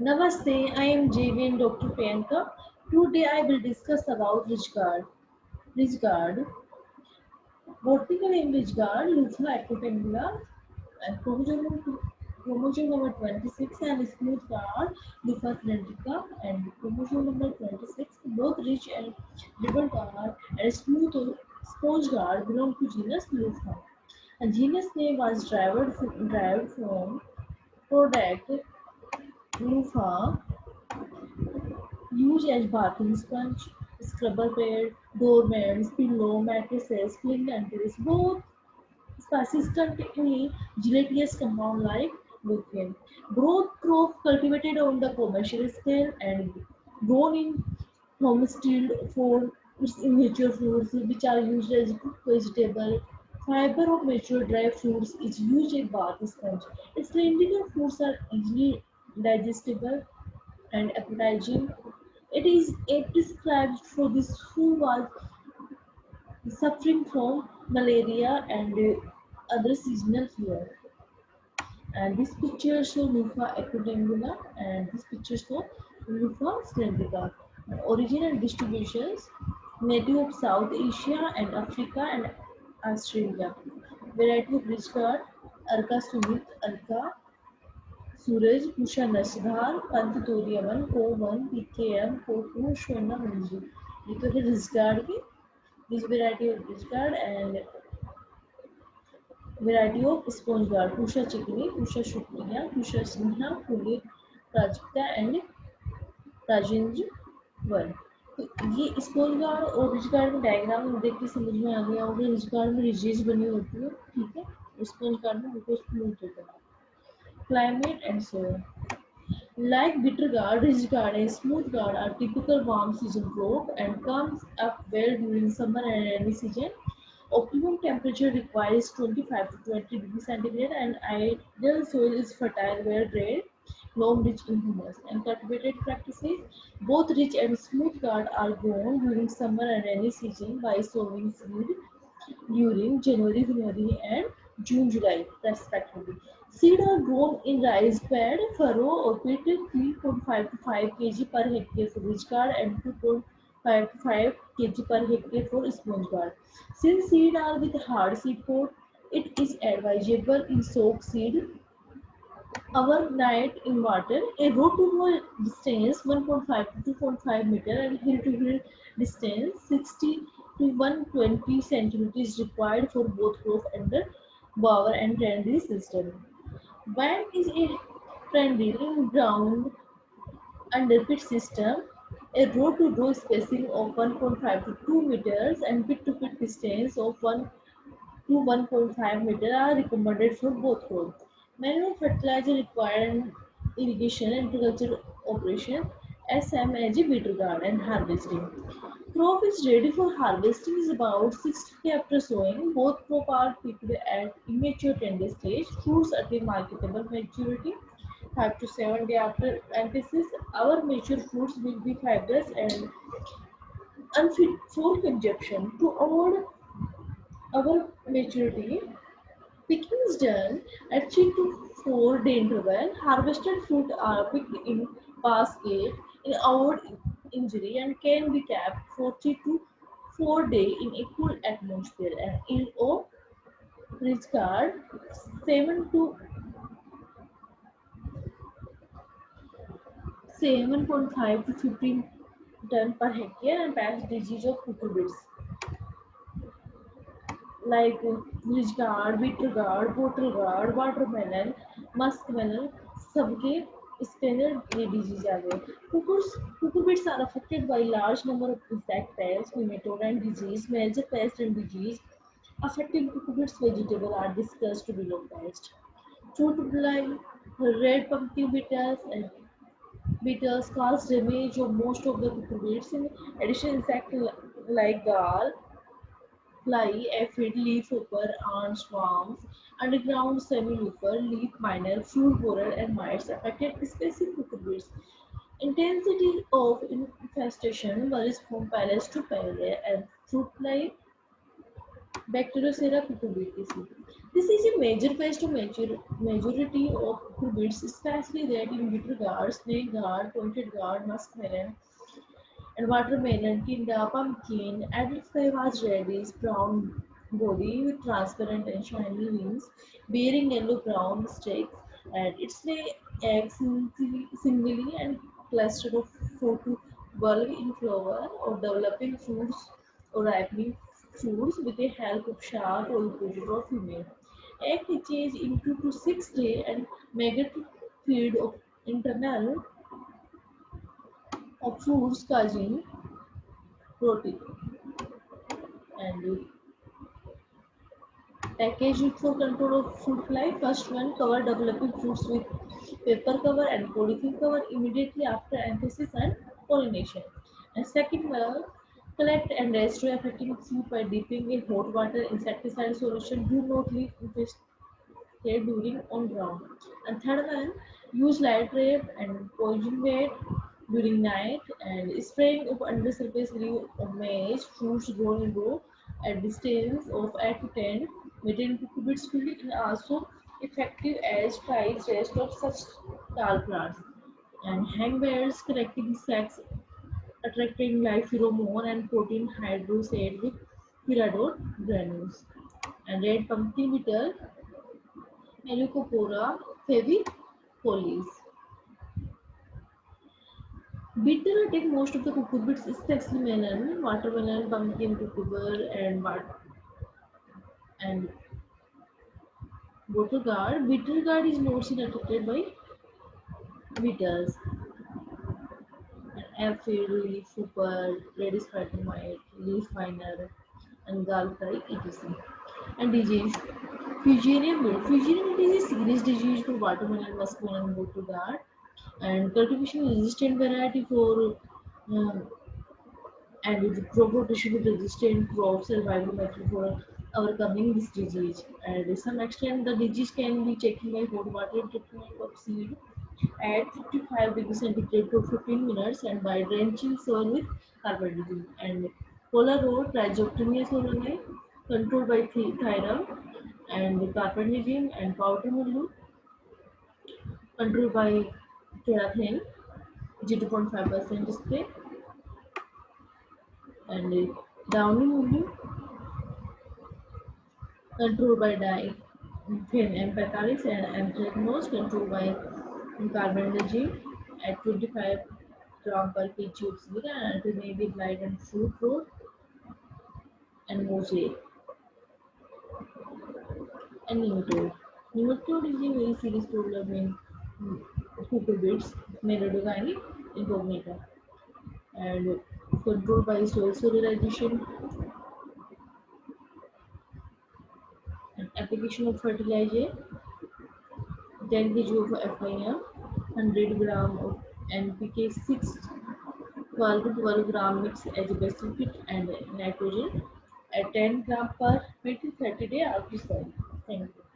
Namaste, I am JVN Dr. Priyanka. Today I will discuss about Ridgeguard. Ridgeguard, botanical name Ridgeguard, Lufra acutangula, and chromosome number 26 and smooth guard, Lufa cylindrica, and chromosome number 26, both rich and ribbon guard and smooth sponge guard belong to genus Lufa. And genus name was derived from product Lufa used as bathing sponge, scrubber bed, doormats, pillow, mattresses, blankets. Both species contain gelatinous compound like lutein. Growth crop cultivated on the commercial scale and grown in homestead for its immature fruits, which are used as cooked vegetable. Fiber of mature dry fruits is used in bath sponge. Its cylindrical fruits are easily digestible and appetizing. It is prescribed for this who was suffering from malaria and other seasonal fever. And this picture shows Nufa ectodendula and this picture shows Nufa splendida. Origin and distributions native of South Asia and Africa and Australia. Variety of Ridgeguard, Arka Sumit, Arka Suraj Usha नशधार पंचतोरियवन को1 PKM को2 स्वर्ण मंजू ये तो है ridge gourd की this variety of ridge gourd and variety of sponge gourd Usha चिकनी उषा शुक्रिया उषा सिन्हा पुलित प्राजक्ता एंड राजेंद्र वन तो ये स्पॉन्ज गार्ड और रिज गार्ड में डायग्राम देख के समझ में आ गया होगा रिज गार्ड में रिजेज बनी होती है ठीक है स्पॉन्ज गार्ड में बिल्कुल स्मूथ होता है climate and soil. Like bitter gourd, ridge gourd, and smooth gourd are typical warm season crop and comes up well during summer and rainy season. Optimum temperature requires 25 to 20 degrees centigrade and ideal soil is fertile, well drained, loam rich in humus. And cultivated practices, both rich and smooth gourd are grown during summer and rainy season by sowing seed during January, February, and June, July, respectively. Seed are grown in rice bed, furrow, or pit 3.5 to 5 kg per hectare for ridge gourd and 2.5 to 5 kg per hectare for sponge gourd. Since seed are with hard seed coat, it is advisable in soak seed overnight in water. A row to row distance 1.5 to 2.5 meter and hill to hill distance 60 to 120 centimeters is required for both crop under bower and trendy system. Band is a trendy in ground under pit system. A row to row spacing of 1.5 to 2 meters and pit to pit distance of 1 to 1.5 meter are recommended for both crops. Manual fertilizer required in irrigation and agriculture operation SMAG beetle guard and harvesting. Crop is ready for harvesting is about 60 after sowing. Both crop are picked at immature tender stage. Fruits attain marketable maturity 5 to 7 days after anthesis. Our mature fruits will be fibrous and unfit for consumption. To avoid our maturity, picking is done at 3 to 4 day interval. Harvested fruit are picked in basket in avoid injury and can be kept for 3 to 4 days in a cool atmosphere and yield of rich guard 7 to 7.5 to 15 ton per hectare and past disease of cucurbits like ridge guard, bitter guard, bottle guard, watermelon, muskmelon, सबके standard disease आ गए. Cucurbits are affected by large number of insect pests, nematode and disease. Major pest and disease affecting cucurbits vegetable are discussed below pest. Fruit blight, red pumpkin beetles cause damage of most of the cucurbits. In addition, insect like gall fly, aphid, leafhopper, ant swarms, underground semi-looper, leaf miner, fruit borer, and mites affected specific cucurbits. Intensity of infestation varies from palate to palate and fruit fly Bacterioceras cucurbitaceae. This is a major phase to majority of cucurbits, especially that in bitter gourd, snake gourd, pointed gourd, muskmelon, and watermelon, tinda, pumpkin, adult flavors reddish brown body with transparent and shiny wings, bearing yellow-brown streaks, and its lay eggs singly and clustered of 4 to 12 in flower or developing fruits or ripening fruits with the help of shark or predator or female. Egg hatches in 2 to 6 days and maggot feed of internal of fruits causing protein and package it for control of fruit fly. First one, cover developing fruits with paper cover and polythene cover immediately after emphasis and pollination. And second one, collect and destroy affecting fruit by dipping in hot water insecticide solution. Do not leave infested during on ground. And third one, use light ray and poison weight during night and spraying of undersurface leaf of maize fruits grown in row at distance of 8 to 10 meter cubic feet and also effective as price rest of such tall plants and hang bears collecting insects attracting live pheromone and protein hydrosate with pyridol granules and red pumpkin beetle Helicopora favicolis. Bitter take most of the cucurbits, especially melon, watermelon, pumpkin, cucumber, and bottle gourd. Bitter gourd is mostly attracted by beetles, aphid, leaf super, reddish phytomite, leaf miner, and gallfly, etc. And disease. Fusarium wilt. Fusarium wilt is a serious disease for watermelon, muskmelon, and bottle gourd. And cultivation resistant variety for um, and with propagation resistant crop survival method for overcoming this disease. And to some extent, the disease can be taken by hot water treatment of seed at 55 degrees centigrade for 15 minutes and by drenching soil with carbamazepine. And polar road, Rhizoctonia solanae, controlled by thyrum and carbamazepine and powder mildew, controlled by terrathane, 0.5% spray, and downy mildew, controlled by diphtheria and anthracnose, controlled by carbendazole at 25 gram per kg of seed and alternative light and fruit rot and mosaic and nematode. Nematode is a very serious problem in cucurbits, Merodogyne incognita, and controlled by soil sterilization and application of fertilizer, 10 kg of FIM, 100 gram of NPK, 12 to 12 gram mix as a basic fit and nitrogen at 10 gram per 20 to 30 day after soil. Thank you.